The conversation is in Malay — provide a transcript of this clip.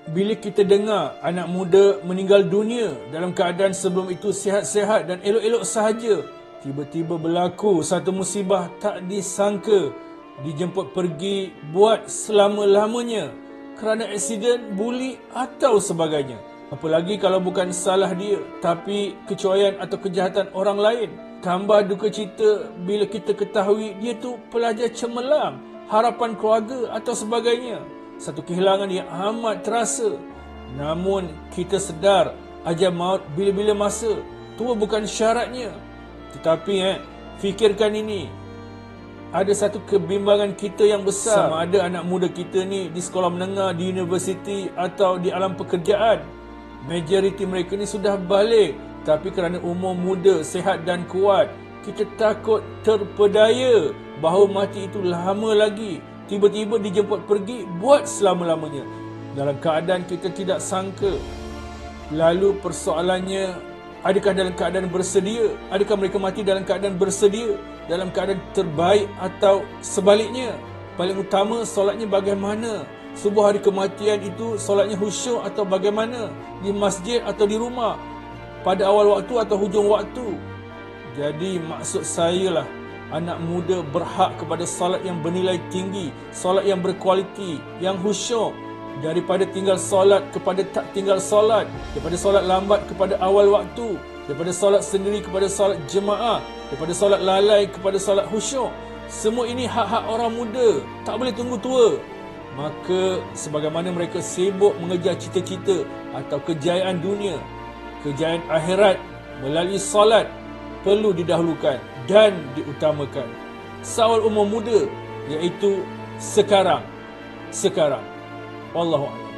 Bila kita dengar anak muda meninggal dunia dalam keadaan sebelum itu sihat-sihat dan elok-elok sahaja, tiba-tiba berlaku satu musibah tak disangka, dijemput pergi buat selama-lamanya kerana aksiden, buli atau sebagainya. Apalagi kalau bukan salah dia, tapi kecuaian atau kejahatan orang lain. Tambah duka cita bila kita ketahui dia tu pelajar cemerlang, harapan keluarga atau sebagainya. Satu kehilangan yang amat terasa. Namun kita sedar ajal maut bila-bila masa. Tua bukan syaratnya. Tetapi fikirkan ini. Ada satu kebimbangan kita yang besar. Sama ada anak muda kita ni di sekolah menengah, di universiti atau di alam pekerjaan. Majoriti mereka ni sudah balik. Tapi kerana umur muda, sihat dan kuat, kita takut terpedaya bahawa mati itu lama lagi. Tiba-tiba dijemput pergi buat selama-lamanya dalam keadaan kita tidak sangka. Lalu persoalannya, adakah dalam keadaan bersedia? Adakah mereka mati dalam keadaan bersedia, dalam keadaan terbaik atau sebaliknya? Paling utama, solatnya bagaimana? Subuh hari kematian itu solatnya khusyuk atau bagaimana? Di masjid atau di rumah? Pada awal waktu atau hujung waktu? Jadi maksud saya lah, anak muda berhak kepada solat yang bernilai tinggi, solat yang berkualiti, yang khusyuk, daripada tinggal solat kepada tak tinggal solat, daripada solat lambat kepada awal waktu, daripada solat sendiri kepada solat jemaah, daripada solat lalai kepada solat khusyuk. Semua ini hak-hak orang muda, tak boleh tunggu tua. Maka sebagaimana mereka sibuk mengejar cita-cita atau kejayaan dunia, kejayaan akhirat melalui solat perlu didahulukan dan diutamakan. Seawal umur muda, iaitu sekarang. Wallahu a'lam.